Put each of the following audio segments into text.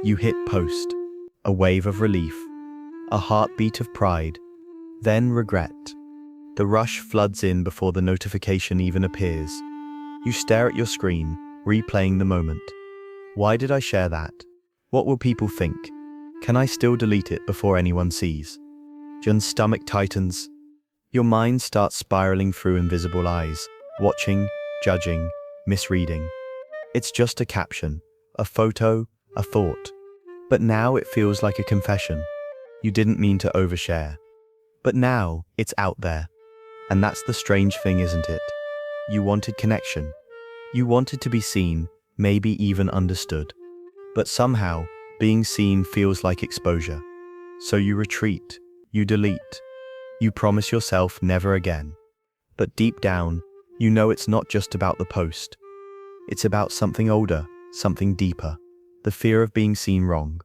You hit post, a wave of relief, a heartbeat of pride, then regret. The rush floods in before the notification even appears. You stare at your screen, replaying the moment. Why did I share that? What will people think? Can I still delete it before anyone sees? Your stomach tightens. Your mind starts spiraling through invisible eyes, watching, judging, misreading. It's just a caption, a photo, a thought. But now it feels like a confession. You didn't mean to overshare. But now it's out there. And that's the strange thing, isn't it? You wanted connection. You wanted to be seen, maybe even understood. But somehow, being seen feels like exposure. So you retreat, you delete. You promise yourself never again. But deep down, you know it's not just about the post. It's about something older, something deeper. The fear of being seen wrong.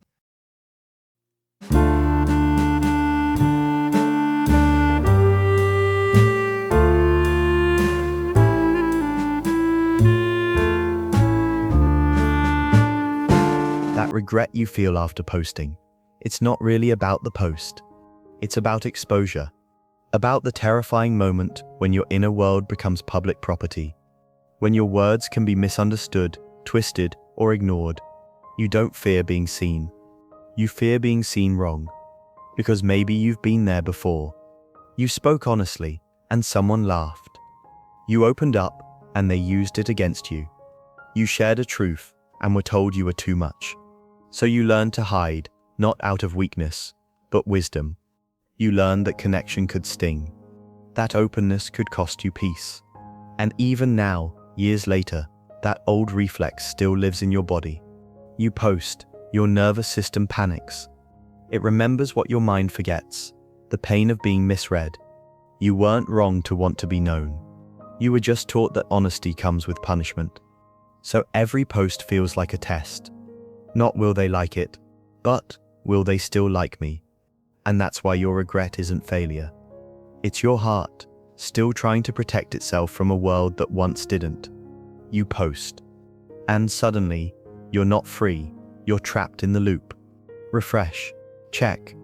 That regret you feel after posting, it's not really about the post. It's about exposure. About the terrifying moment when your inner world becomes public property. When your words can be misunderstood, twisted, or ignored. You don't fear being seen. You fear being seen wrong. Because maybe you've been there before. You spoke honestly, and someone laughed. You opened up, and they used it against you. You shared a truth, and were told you were too much. So you learned to hide, not out of weakness, but wisdom. You learned that connection could sting. That openness could cost you peace. And even now, years later, that old reflex still lives in your body. You post, your nervous system panics. It remembers what your mind forgets, the pain of being misread. You weren't wrong to want to be known. You were just taught that honesty comes with punishment. So every post feels like a test. Not will they like it, but will they still like me? And that's why your regret isn't failure. It's your heart, still trying to protect itself from a world that once didn't. You post. And suddenly, you're not free, you're trapped in the loop. Refresh, check,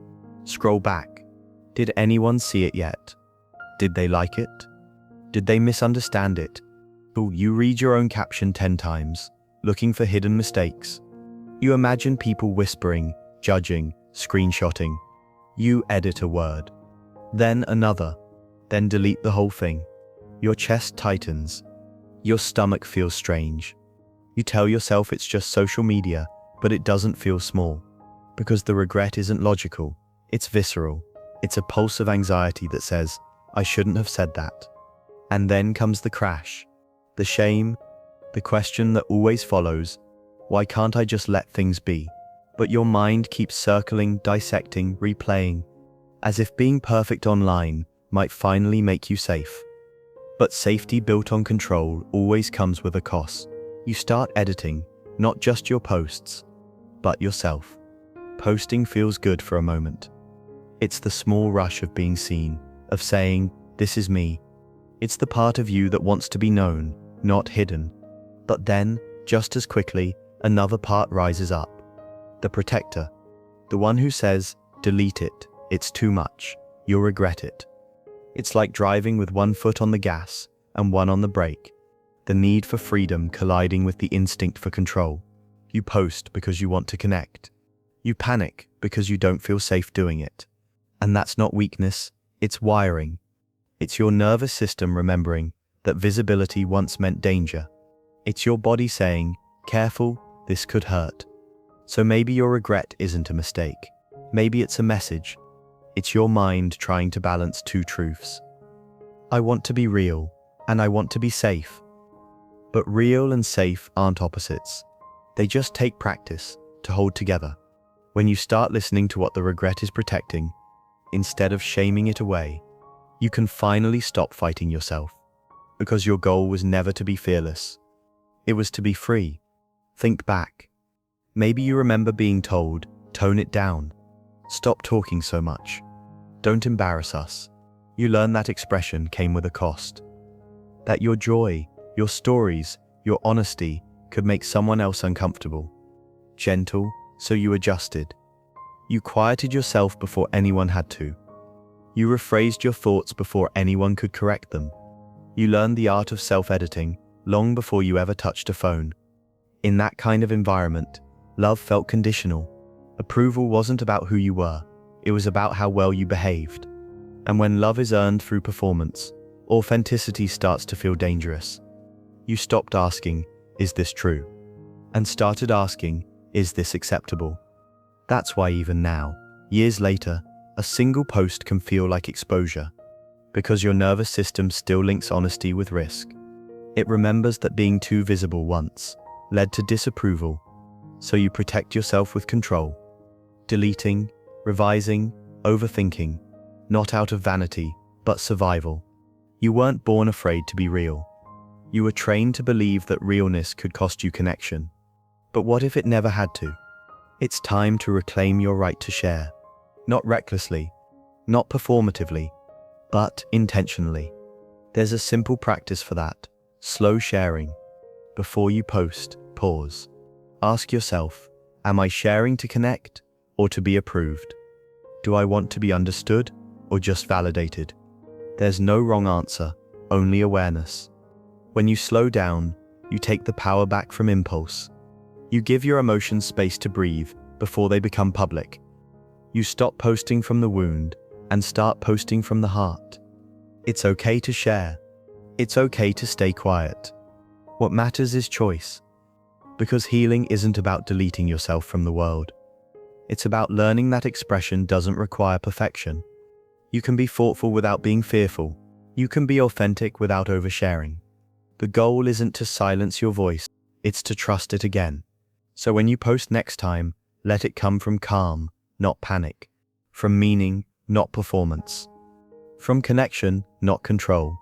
scroll back. Did anyone see it yet? Did they like it? Did they misunderstand it? You read your own caption 10 times, looking for hidden mistakes. You imagine people whispering, judging, screenshotting. You edit a word, then another, then delete the whole thing. Your chest tightens. Your stomach feels strange. You tell yourself it's just social media, but it doesn't feel small. Because the regret isn't logical, it's visceral. It's a pulse of anxiety that says, I shouldn't have said that. And then comes the crash. The shame, the question that always follows, why can't I just let things be? But your mind keeps circling, dissecting, replaying, as if being perfect online might finally make you safe. But safety built on control always comes with a cost. You start editing, not just your posts, but yourself. Posting feels good for a moment. It's the small rush of being seen, of saying, this is me. It's the part of you that wants to be known, not hidden. But then, just as quickly, another part rises up. The protector. The one who says, delete it, it's too much, you'll regret it. It's like driving with one foot on the gas and one on the brake. The need for freedom colliding with the instinct for control. You post because you want to connect. You panic because you don't feel safe doing it. And that's not weakness, it's wiring. It's your nervous system remembering that visibility once meant danger. It's your body saying, careful, this could hurt. So maybe your regret isn't a mistake. Maybe it's a message. It's your mind trying to balance two truths. I want to be real, and I want to be safe. But real and safe aren't opposites. They just take practice to hold together. When you start listening to what the regret is protecting, instead of shaming it away, you can finally stop fighting yourself. Because your goal was never to be fearless. It was to be free. Think back. Maybe you remember being told, tone it down. Stop talking so much. Don't embarrass us. You learned that expression came with a cost. That your joy, your stories, your honesty could make someone else uncomfortable. Gentle, So you adjusted. You quieted yourself before anyone had to. You rephrased your thoughts before anyone could correct them. You learned the art of self-editing long before you ever touched a phone. In that kind of environment, love felt conditional. Approval wasn't about who you were, it was about how well you behaved. And when love is earned through performance, authenticity starts to feel dangerous. You stopped asking, "Is this true?" and started asking, "Is this acceptable?" That's why even now, years later, a single post can feel like exposure, because your nervous system still links honesty with risk. It remembers that being too visible once led to disapproval, so you protect yourself with control, deleting, revising, overthinking, not out of vanity, but survival. You weren't born afraid to be real. You were trained to believe that realness could cost you connection. But what if it never had to? It's time to reclaim your right to share. Not recklessly, not performatively, but intentionally. There's a simple practice for that: slow sharing. Before you post, pause. Ask yourself, am I sharing to connect or to be approved? Do I want to be understood or just validated? There's no wrong answer, only awareness. When you slow down, you take the power back from impulse. You give your emotions space to breathe before they become public. You stop posting from the wound and start posting from the heart. It's okay to share. It's okay to stay quiet. What matters is choice. Because healing isn't about deleting yourself from the world. It's about learning that expression doesn't require perfection. You can be thoughtful without being fearful. You can be authentic without oversharing. The goal isn't to silence your voice, it's to trust it again. So when you post next time, let it come from calm, not panic. From meaning, not performance. From connection, not control.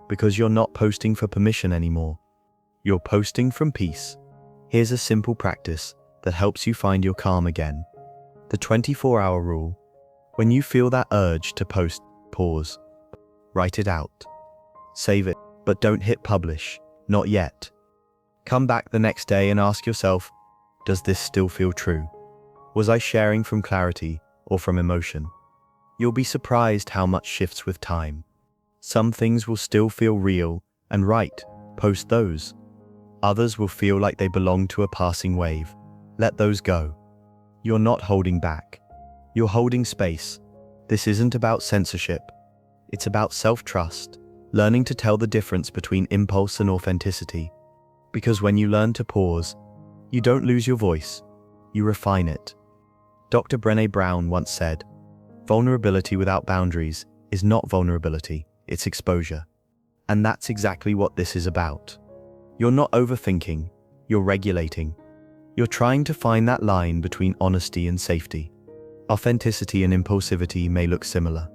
Because you're not posting for permission anymore. You're posting from peace. Here's a simple practice that helps you find your calm again. The 24-hour rule. When you feel that urge to post, pause. Write it out. Save it, but don't hit publish, not yet. Come back the next day and ask yourself, does this still feel true? Was I sharing from clarity or from emotion? You'll be surprised how much shifts with time. Some things will still feel real and right, post those. Others will feel like they belong to a passing wave. Let those go. You're not holding back. You're holding space. This isn't about censorship. It's about self-trust, learning to tell the difference between impulse and authenticity. Because when you learn to pause, you don't lose your voice, you refine it. Dr. Brené Brown once said, "Vulnerability without boundaries is not vulnerability, it's exposure." And that's exactly what this is about. You're not overthinking, you're regulating. You're trying to find that line between honesty and safety. Authenticity and impulsivity may look similar,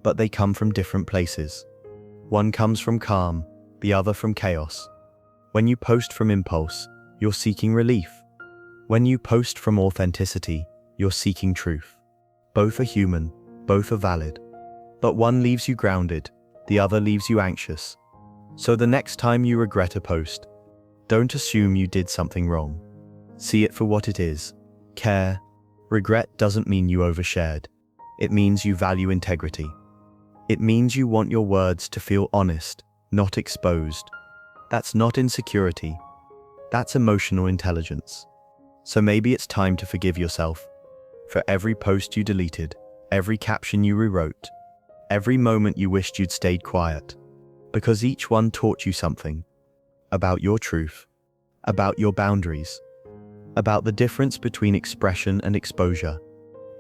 but they come from different places. One comes from calm, the other from chaos. When you post from impulse, you're seeking relief. When you post from authenticity, you're seeking truth. Both are human, both are valid. But one leaves you grounded, the other leaves you anxious. So the next time you regret a post, don't assume you did something wrong. See it for what it is. Care. Regret doesn't mean you overshared. It means you value integrity. It means you want your words to feel honest, not exposed. That's not insecurity. That's emotional intelligence. So maybe it's time to forgive yourself for every post you deleted, every caption you rewrote, every moment you wished you'd stayed quiet. Because each one taught you something about your truth, about your boundaries, about the difference between expression and exposure.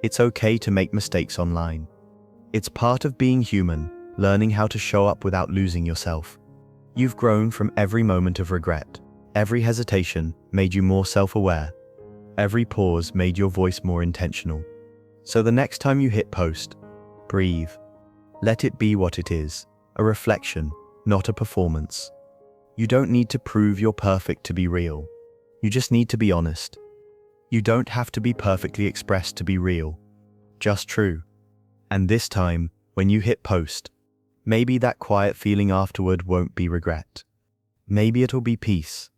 It's okay to make mistakes online. It's part of being human, learning how to show up without losing yourself. You've grown from every moment of regret. Every hesitation made you more self-aware. Every pause made your voice more intentional. So the next time you hit post, breathe. Let it be what it is, a reflection, not a performance. You don't need to prove you're perfect to be real. You just need to be honest. You don't have to be perfectly expressed to be real. Just true. And this time, when you hit post, maybe that quiet feeling afterward won't be regret. Maybe it'll be peace.